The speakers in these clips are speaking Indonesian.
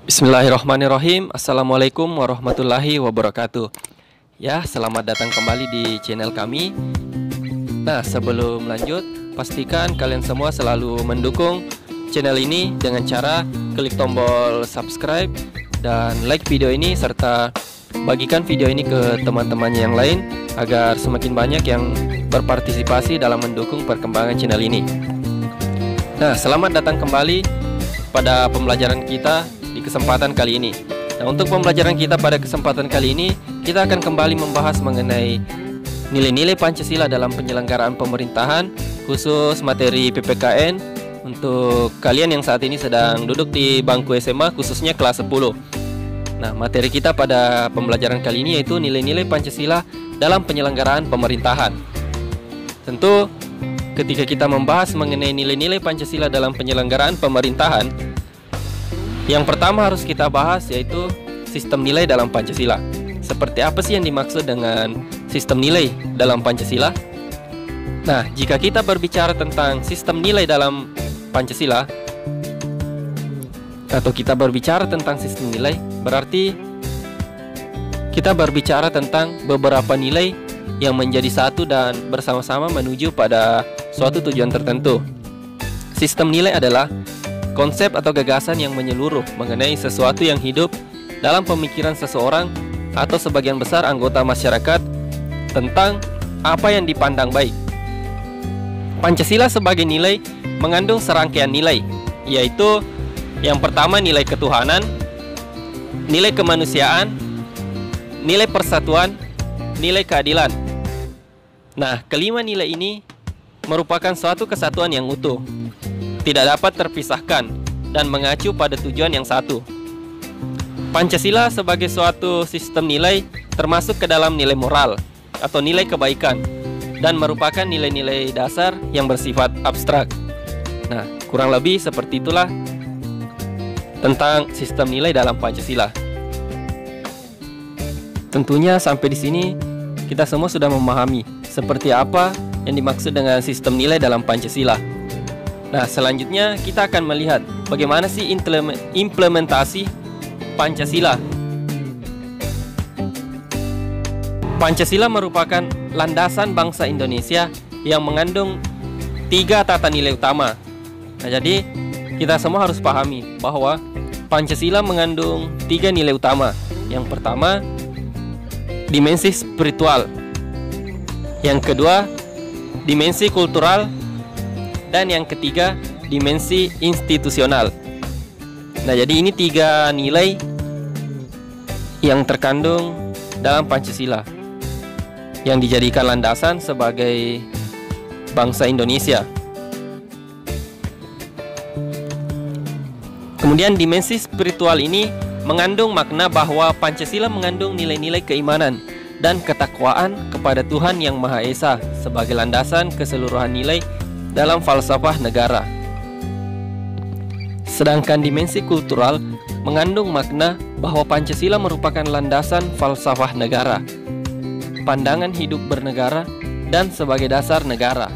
Bismillahirrahmanirrahim. Assalamualaikum warahmatullahi wabarakatuh. Ya, selamat datang kembali di channel kami. Nah, sebelum lanjut, pastikan kalian semua selalu mendukung channel ini dengan cara klik tombol subscribe dan like video ini, serta bagikan video ini ke teman-temannya yang lain agar semakin banyak yang berpartisipasi dalam mendukung perkembangan channel ini. Nah, selamat datang kembali pada pembelajaran kita di kesempatan kali ini. Nah, untuk pembelajaran kita pada kesempatan kali ini, kita akan kembali membahas mengenai nilai-nilai Pancasila dalam penyelenggaraan pemerintahan, khusus materi PPKN untuk kalian yang saat ini sedang duduk di bangku SMA, khususnya kelas 10. Nah, materi kita pada pembelajaran kali ini yaitu nilai-nilai Pancasila dalam penyelenggaraan pemerintahan. Tentu, ketika kita membahas mengenai nilai-nilai Pancasila dalam penyelenggaraan pemerintahan, yang pertama harus kita bahas yaitu sistem nilai dalam Pancasila. Seperti apa sih yang dimaksud dengan sistem nilai dalam Pancasila? Nah, jika kita berbicara tentang sistem nilai dalam Pancasila, atau kita berbicara tentang sistem nilai, berarti kita berbicara tentang beberapa nilai yang menjadi satu dan bersama-sama menuju pada suatu tujuan tertentu. Sistem nilai adalah konsep atau gagasan yang menyeluruh mengenai sesuatu yang hidup dalam pemikiran seseorang atau sebagian besar anggota masyarakat tentang apa yang dipandang baik. Pancasila sebagai nilai mengandung serangkaian nilai, yaitu yang pertama nilai ketuhanan, nilai kemanusiaan, nilai persatuan, nilai keadilan. Nah, kelima nilai ini merupakan suatu kesatuan yang utuh, tidak dapat terpisahkan, dan mengacu pada tujuan yang satu. Pancasila sebagai suatu sistem nilai termasuk ke dalam nilai moral atau nilai kebaikan, dan merupakan nilai-nilai dasar yang bersifat abstrak. Nah, kurang lebih seperti itulah tentang sistem nilai dalam Pancasila. Tentunya sampai di sini kita semua sudah memahami seperti apa yang dimaksud dengan sistem nilai dalam Pancasila. Nah, selanjutnya kita akan melihat bagaimana sih implementasi Pancasila. Pancasila merupakan landasan bangsa Indonesia yang mengandung 3 tata nilai utama. Nah, jadi kita semua harus pahami bahwa Pancasila mengandung 3 nilai utama. Yang pertama, dimensi spiritual. Yang kedua, dimensi kultural. Dan yang ketiga, dimensi institusional. Nah, jadi ini 3 nilai yang terkandung dalam Pancasila yang dijadikan landasan sebagai bangsa Indonesia. Kemudian dimensi spiritual ini mengandung makna bahwa Pancasila mengandung nilai-nilai keimanan dan ketakwaan kepada Tuhan Yang Maha Esa sebagai landasan keseluruhan nilai dalam falsafah negara. Sedangkan dimensi kultural mengandung makna bahwa Pancasila merupakan landasan falsafah negara, pandangan hidup bernegara, dan sebagai dasar negara.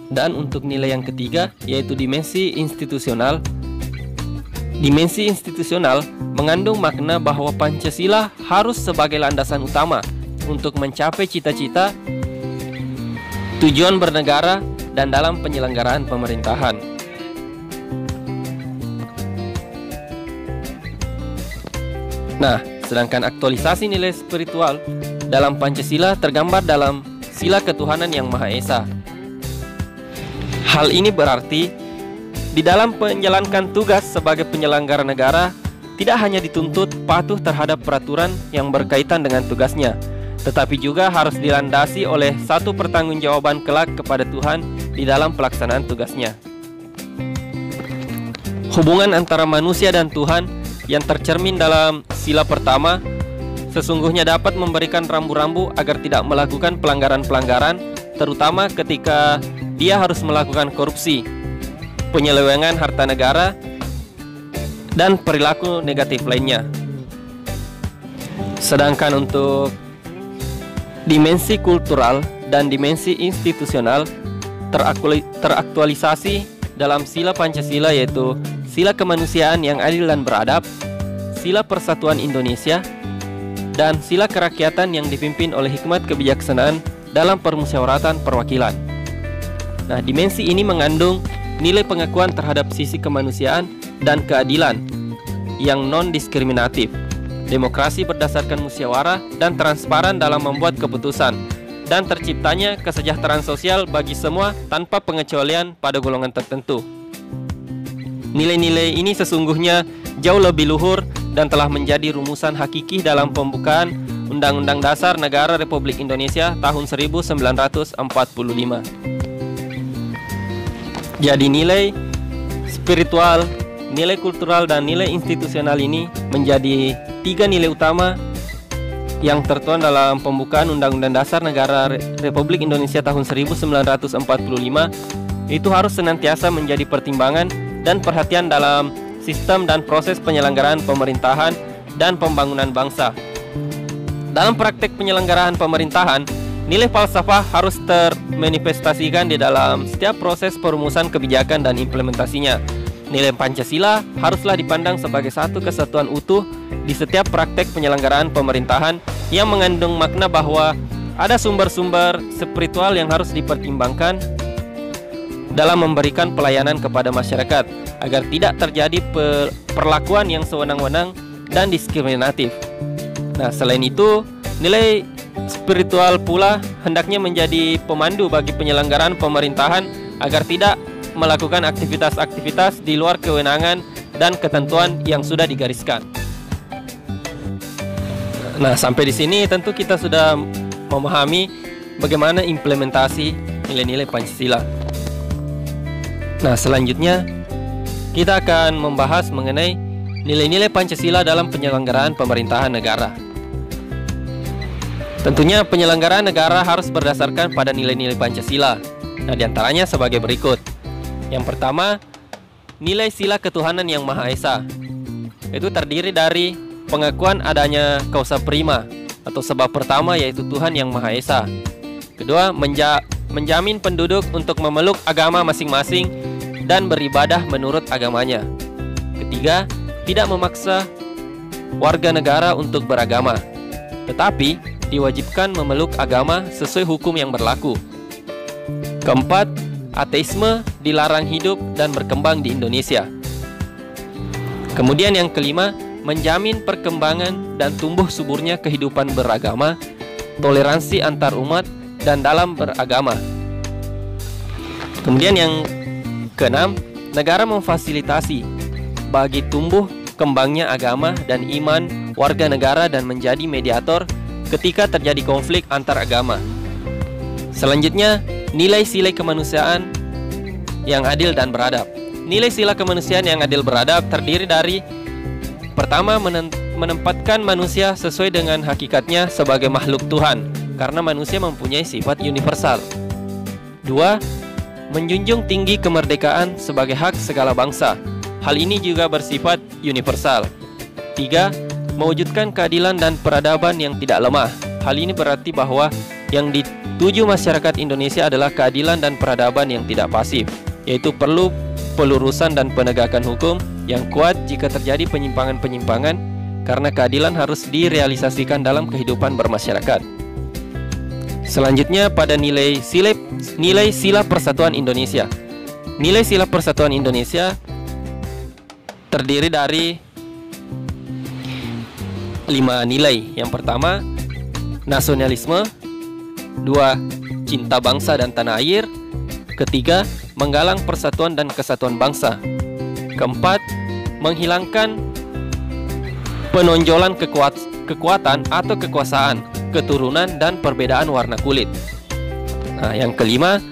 Dan untuk nilai yang ketiga, yaitu dimensi institusional. Dimensi institusional mengandung makna bahwa Pancasila harus sebagai landasan utama untuk mencapai cita-cita, tujuan bernegara, dan dalam penyelenggaraan pemerintahan. Nah, sedangkan aktualisasi nilai spiritual dalam Pancasila tergambar dalam sila ketuhanan Yang Maha Esa. Hal ini berarti di dalam menjalankan tugas sebagai penyelenggara negara tidak hanya dituntut patuh terhadap peraturan yang berkaitan dengan tugasnya, tetapi juga harus dilandasi oleh satu pertanggungjawaban kelak kepada Tuhan di dalam pelaksanaan tugasnya. Hubungan antara manusia dan Tuhan yang tercermin dalam sila pertama sesungguhnya dapat memberikan rambu-rambu agar tidak melakukan pelanggaran-pelanggaran, terutama ketika dia harus melakukan korupsi, penyelewengan harta negara, dan perilaku negatif lainnya. Sedangkan untuk dimensi kultural dan dimensi institusional teraktualisasi dalam sila Pancasila, yaitu sila kemanusiaan yang adil dan beradab, sila persatuan Indonesia, dan sila kerakyatan yang dipimpin oleh hikmat kebijaksanaan dalam permusyawaratan perwakilan. Nah, dimensi ini mengandung nilai pengakuan terhadap sisi kemanusiaan dan keadilan yang non-diskriminatif, demokrasi berdasarkan musyawarah dan transparan dalam membuat keputusan, dan terciptanya kesejahteraan sosial bagi semua tanpa pengecualian pada golongan tertentu. Nilai-nilai ini sesungguhnya jauh lebih luhur dan telah menjadi rumusan hakiki dalam pembukaan Undang-Undang Dasar Negara Republik Indonesia tahun 1945. Jadi nilai spiritual, nilai kultural, dan nilai institusional ini menjadi 3 nilai utama yang tertuang dalam pembukaan Undang-Undang Dasar Negara Republik Indonesia tahun 1945. Itu harus senantiasa menjadi pertimbangan dan perhatian dalam sistem dan proses penyelenggaraan pemerintahan dan pembangunan bangsa. Dalam praktek penyelenggaraan pemerintahan, nilai falsafah harus termanifestasikan di dalam setiap proses perumusan kebijakan dan implementasinya. Nilai Pancasila haruslah dipandang sebagai satu kesatuan utuh di setiap praktek penyelenggaraan pemerintahan yang mengandung makna bahwa ada sumber-sumber spiritual yang harus dipertimbangkan dalam memberikan pelayanan kepada masyarakat agar tidak terjadi perlakuan yang sewenang-wenang dan diskriminatif. Nah, selain itu, nilai spiritual pula hendaknya menjadi pemandu bagi penyelenggaraan pemerintahan agar tidak melakukan aktivitas-aktivitas di luar kewenangan dan ketentuan yang sudah digariskan. Nah, sampai di sini tentu kita sudah memahami bagaimana implementasi nilai-nilai Pancasila. Nah, selanjutnya kita akan membahas mengenai nilai-nilai Pancasila dalam penyelenggaraan pemerintahan negara. Tentunya penyelenggaraan negara harus berdasarkan pada nilai-nilai Pancasila. Nah, diantaranya sebagai berikut. Yang pertama, nilai sila ketuhanan yang Maha Esa. Itu terdiri dari pengakuan adanya causa prima atau sebab pertama, yaitu Tuhan yang Maha Esa. Kedua, menjamin penduduk untuk memeluk agama masing-masing dan beribadah menurut agamanya. Ketiga, tidak memaksa warga negara untuk beragama, tetapi diwajibkan memeluk agama sesuai hukum yang berlaku. Keempat, ateisme dilarang hidup dan berkembang di Indonesia. Kemudian yang kelima, menjamin perkembangan dan tumbuh suburnya kehidupan beragama, toleransi antar umat dan dalam beragama. Kemudian yang keenam, negara memfasilitasi bagi tumbuh kembangnya agama dan iman warga negara dan menjadi mediator ketika terjadi konflik antar agama. Selanjutnya, nilai sila kemanusiaan yang adil dan beradab. Nilai sila kemanusiaan yang adil beradab terdiri dari pertama, menempatkan manusia sesuai dengan hakikatnya sebagai makhluk Tuhan, karena manusia mempunyai sifat universal. Dua, menjunjung tinggi kemerdekaan sebagai hak segala bangsa. Hal ini juga bersifat universal. Tiga, mewujudkan keadilan dan peradaban yang tidak lemah. Hal ini berarti bahwa yang dituju masyarakat Indonesia adalah keadilan dan peradaban yang tidak pasif, yaitu perlu pelurusan dan penegakan hukum yang kuat jika terjadi penyimpangan-penyimpangan, karena keadilan harus direalisasikan dalam kehidupan bermasyarakat. Selanjutnya pada nilai sila persatuan Indonesia. Nilai sila persatuan Indonesia terdiri dari 5 nilai. Yang pertama, nasionalisme. 2, cinta bangsa dan tanah air. Ketiga, menggalang persatuan dan kesatuan bangsa. Keempat, menghilangkan penonjolan kekuatan atau kekuasaan, keturunan dan perbedaan warna kulit. Nah, yang kelima,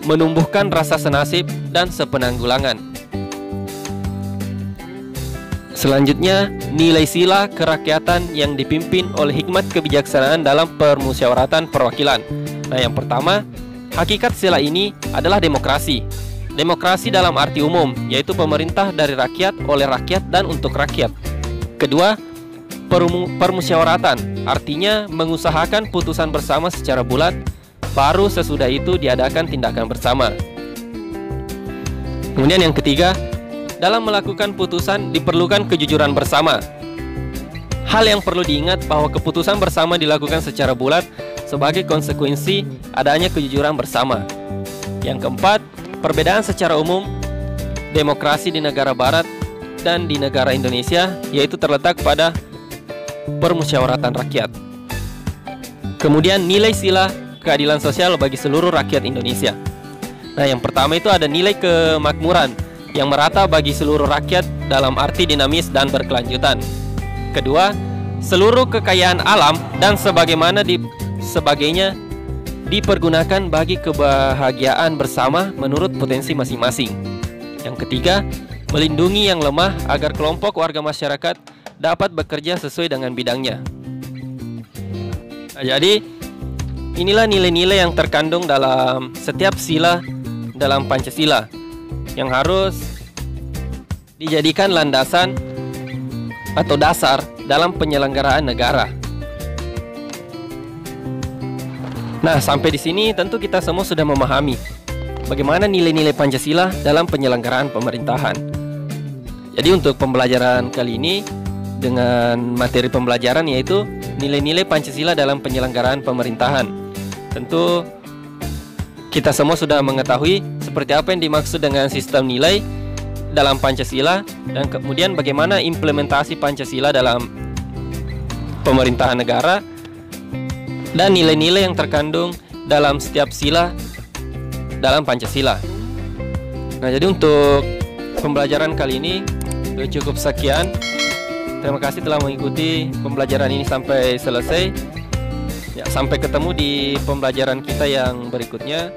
menumbuhkan rasa senasib dan sepenanggulangan. Selanjutnya, nilai sila kerakyatan yang dipimpin oleh hikmat kebijaksanaan dalam permusyawaratan perwakilan. Nah, yang pertama, hakikat sila ini adalah demokrasi. Demokrasi dalam arti umum, yaitu pemerintah dari rakyat, oleh rakyat, dan untuk rakyat. Kedua, permusyawaratan, artinya mengusahakan putusan bersama secara bulat, baru sesudah itu diadakan tindakan bersama. Kemudian yang ketiga, dalam melakukan putusan diperlukan kejujuran bersama. Hal yang perlu diingat bahwa keputusan bersama dilakukan secara bulat sebagai konsekuensi adanya kejujuran bersama. Yang keempat, perbedaan secara umum demokrasi di negara barat dan di negara Indonesia yaitu terletak pada permusyawaratan rakyat. Kemudian nilai sila keadilan sosial bagi seluruh rakyat Indonesia. Nah, yang pertama itu ada nilai kemakmuran yang merata bagi seluruh rakyat dalam arti dinamis dan berkelanjutan. Kedua, seluruh kekayaan alam dan sebagainya dipergunakan bagi kebahagiaan bersama menurut potensi masing-masing. Yang ketiga, melindungi yang lemah agar kelompok warga masyarakat dapat bekerja sesuai dengan bidangnya. Nah, jadi inilah nilai-nilai yang terkandung dalam setiap sila dalam Pancasila yang harus dijadikan landasan atau dasar dalam penyelenggaraan negara. Nah, sampai di sini tentu kita semua sudah memahami bagaimana nilai-nilai Pancasila dalam penyelenggaraan pemerintahan. Jadi untuk pembelajaran kali ini dengan materi pembelajaran yaitu nilai-nilai Pancasila dalam penyelenggaraan pemerintahan. Tentu kita semua sudah mengetahui seperti apa yang dimaksud dengan sistem nilai dalam Pancasila dan kemudian bagaimana implementasi Pancasila dalam pemerintahan negara dan nilai-nilai yang terkandung dalam setiap sila dalam Pancasila. Nah, jadi untuk pembelajaran kali ini sudah cukup sekian. Terima kasih telah mengikuti pembelajaran ini sampai selesai. Ya, sampai ketemu di pembelajaran kita yang berikutnya.